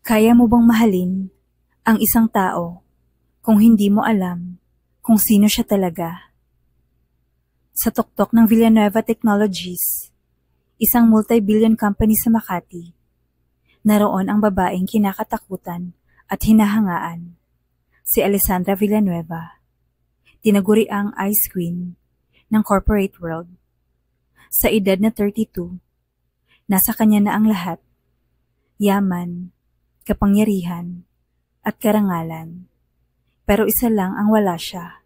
Kaya mo bang mahalin ang isang tao kung hindi mo alam kung sino siya talaga? Sa tuktok ng Villanueva Technologies, isang multi-billion company sa Makati, naroon ang babaeng kinakatakutan at hinahangaan, si Alessandra Villanueva, tinaguri ang Ice Queen ng corporate world. Sa edad na 32, nasa kanya na ang lahat, yaman, kapangyarihan, at karangalan. Pero isa lang ang wala siya,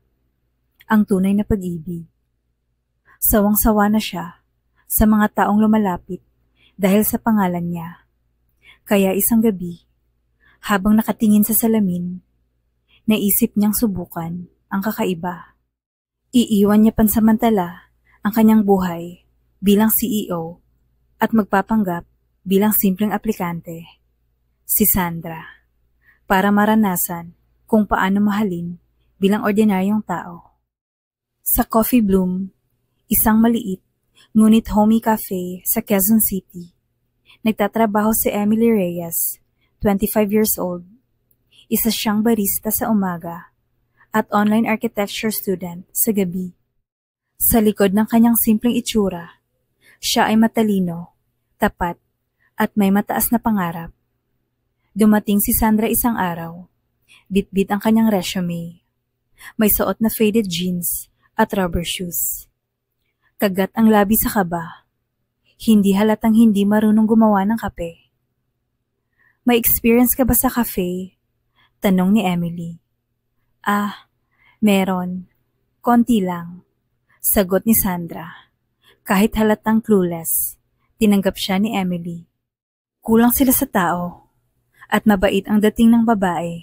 ang tunay na pag-ibig. Sawang-sawa na siya sa mga taong lumalapit dahil sa pangalan niya. Kaya isang gabi, habang nakatingin sa salamin, naisip niyang subukan ang kakaiba. Iiwan niya pansamantala ang kanyang buhay bilang CEO at magpapanggap bilang simpleng aplikante, si Sandra, para maranasan kung paano mahalin bilang ordinaryong tao. Sa Coffee Bloom, isang maliit ngunit homey cafe sa Quezon City, nagtatrabaho si Emily Reyes, 25 years old. Isa siyang barista sa umaga at online architecture student sa gabi. Sa likod ng kanyang simpleng itsura, siya ay matalino, tapat, at may mataas na pangarap. Dumating si Sandra isang araw, bitbit ang kanyang resume. May suot na faded jeans at rubber shoes. Kagat ang labi sa kaba. Hindi halatang hindi marunong gumawa ng kape. May experience ka ba sa cafe? Tanong ni Emily. Meron. Konti lang. Sagot ni Sandra. Kahit halatang clueless, tinanggap siya ni Emily. Kulang sila sa tao at mabait ang dating ng babae.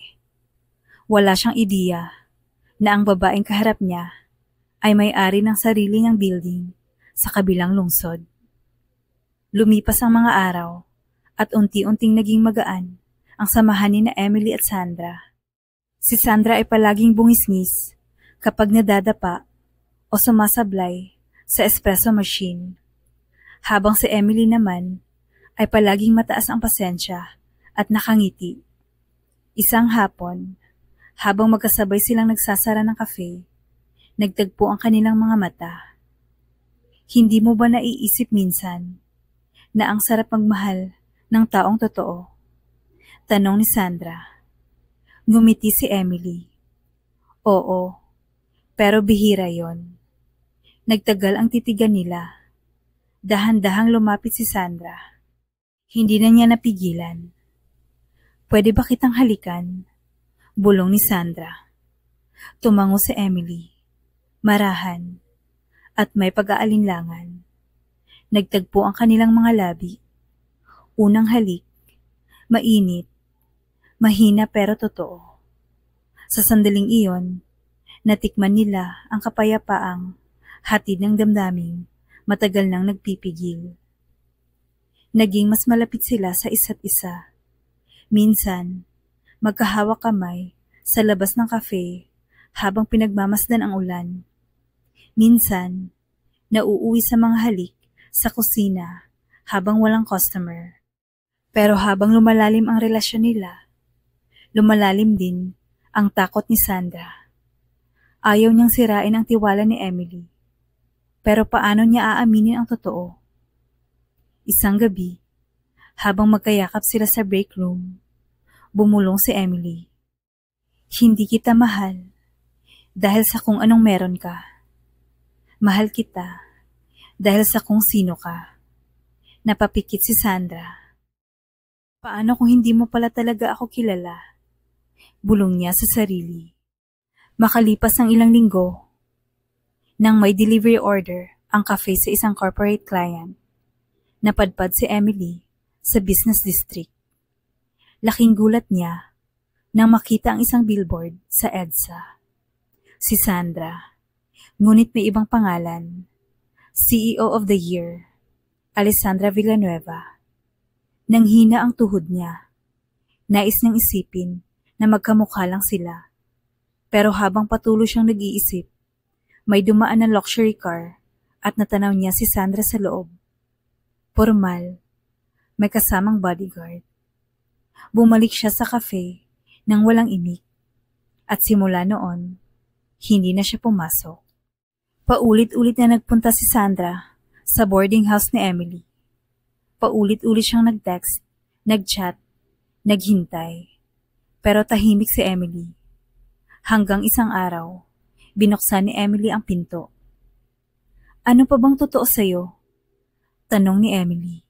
Wala siyang ideya na ang babaeng kaharap niya ay may-ari ng sarili niyang building sa kabilang lungsod. Lumipas ang mga araw at unti-unting naging magaan ang samahan ni na Emily at Sandra. Si Sandra ay palaging bungisngis kapag nadadapa o sumasablay sa espresso machine, habang si Emily naman ay palaging mataas ang pasensya at nakangiti. Isang hapon, habang magkasabay silang nagsasara ng kafe, nagtagpo ang kanilang mga mata. Hindi mo ba naiisip minsan na ang sarap magmahal ng taong totoo? Tanong ni Sandra. Ngumiti si Emily. Oo, pero bihira yon. Nagtagal ang titigan nila. Dahan-dahang lumapit si Sandra. Hindi na niya napigilan. Pwede ba kitang halikan? Bulong ni Sandra. Tumango si Emily. Marahan at may pag-aalinlangan. Nagtagpo ang kanilang mga labi. Unang halik, mainit, mahina pero totoo. Sa sandaling iyon, natikman nila ang kapayapaang hatid ng damdaming matagal nang nagpipigil. Naging mas malapit sila sa isa't isa. Minsan, magkahawak kamay sa labas ng cafe habang pinagmamasdan ang ulan. Minsan, nauuwi sa mga halik sa kusina habang walang customer. Pero habang lumalalim ang relasyon nila, lumalalim din ang takot ni Sandra. Ayaw niyang sirain ang tiwala ni Emily. Pero paano niya aaminin ang totoo? Isang gabi, habang magkayakap sila sa break room, bumulong si Emily. Hindi kita mahal dahil sa kung anong meron ka. Mahal kita dahil sa kung sino ka. Napapikit si Sandra. Paano kung hindi mo pala talaga ako kilala? Bulong niya sa sarili. Makalipas ng ilang linggo, nang may delivery order ang cafe sa isang corporate client, napadpad si Emily sa business district. Laking gulat niya nang makita ang isang billboard sa EDSA. Si Sandra, ngunit may ibang pangalan. CEO of the Year, Alessandra Villanueva. Nang hina ang tuhod niya, nais niyang isipin na magkamukha lang sila. Pero habang patuloy siyang nag-iisip, may dumaan na luxury car at natanaw niya si Sandra sa loob. Formal, may kasamang bodyguard. Bumalik siya sa cafe nang walang imik at simula noon, hindi na siya pumasok. Paulit-ulit na nagpunta si Sandra sa boarding house ni Emily. Paulit-ulit siyang nag-text, nag-chat, naghintay. Pero tahimik si Emily. Hanggang isang araw, binuksan ni Emily ang pinto. Ano pa bang totoo sa'yo? Tanong ni Emily.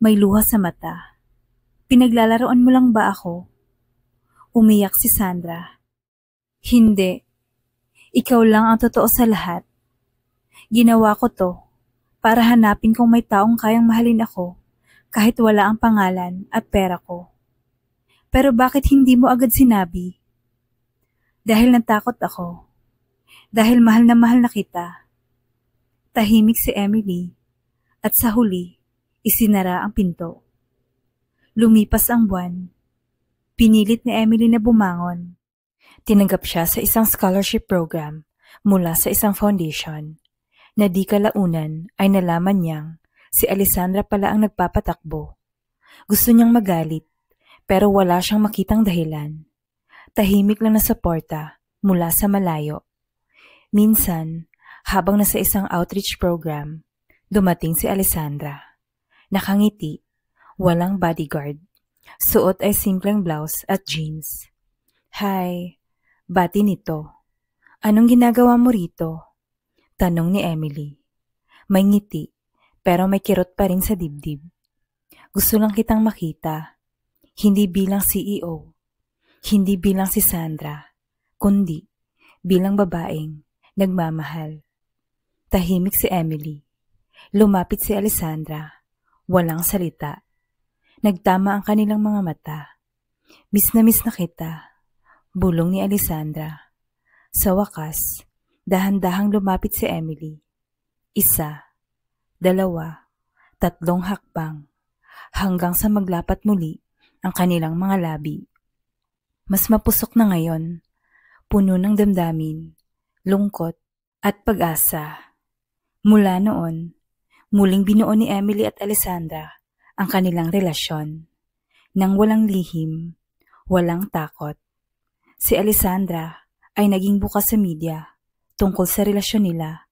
May luha sa mata. Pinaglalaroan mo lang ba ako? Umiyak si Sandra. Hindi. Ikaw lang ang totoo sa lahat. Ginawa ko to para hanapin kung may taong kayang mahalin ako kahit wala ang pangalan at pera ko. Pero bakit hindi mo agad sinabi? Dahil natakot ako. Dahil mahal na kita. Tahimik si Emily at sa huli, isinara ang pinto. Lumipas ang buwan. Pinilit ni Emily na bumangon. Tinanggap siya sa isang scholarship program mula sa isang foundation na di kalaunan ay nalaman niyang si Alessandra pala ang nagpapatakbo. Gusto niyang magalit pero wala siyang makitang dahilan. Tahimik lang na suporta mula sa malayo. Minsan, habang nasa isang outreach program, dumating si Alessandra. Nakangiti, walang bodyguard. Suot ay simpleng blouse at jeans. Hi, bati nito. Anong ginagawa mo rito? Tanong ni Emily. May ngiti, pero may kirot pa rin sa dibdib. Gusto lang kitang makita. Hindi bilang CEO, hindi bilang si Sandra, kundi bilang babaeng nagmamahal. Tahimik si Emily. Lumapit si Alessandra. Walang salita. Nagtama ang kanilang mga mata. Miss na kita. Bulong ni Alessandra. Sa wakas, dahan-dahang lumapit si Emily. 1, 2, 3 hakbang. Hanggang sa maglapat muli ang kanilang mga labi. Mas mapusok na ngayon, puno ng damdamin, lungkot at pag-asa. Mula noon, muling binuo ni Emily at Alessandra ang kanilang relasyon. Nang walang lihim, walang takot. Si Alessandra ay naging bukas sa media tungkol sa relasyon nila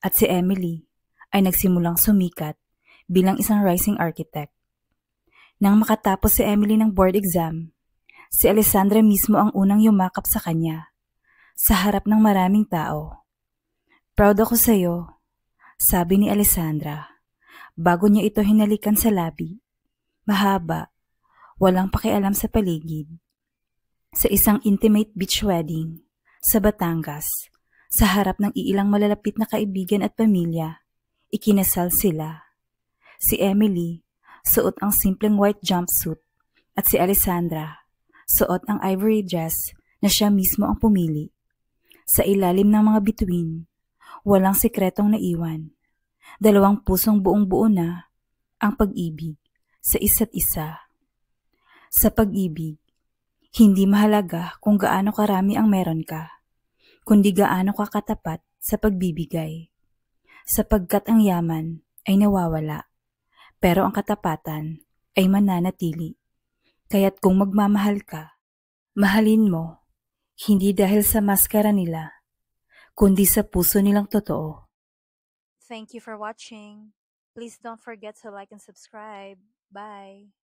at si Emily ay nagsimulang sumikat bilang isang rising architect. Nang makatapos si Emily ng board exam, si Alessandra mismo ang unang yumakap sa kanya, sa harap ng maraming tao. Proud ako sa'yo, sabi ni Alessandra, bago niya ito hinalikan sa labi. Mahaba, walang pakialam sa paligid. Sa isang intimate beach wedding, sa Batangas, sa harap ng iilang malalapit na kaibigan at pamilya, ikinasal sila. Si Emily, suot ang simpleng white jumpsuit at si Alessandra, suot ang ivory dress na siya mismo ang pumili. Sa ilalim ng mga bituin, walang sikretong naiwan. 2 pusong buong-buo na ang pag-ibig sa isa't isa. Sa pag-ibig, hindi mahalaga kung gaano karami ang meron ka, kundi gaano ka katapat sa pagbibigay. Sapagkat ang yaman ay nawawala, pero ang katapatan ay mananatili. Kaya't kung magmamahal ka, mahalin mo, hindi dahil sa maskara nila, kundi sa puso nilang totoo. Thank you for watching. Please don't forget to like and subscribe. Bye!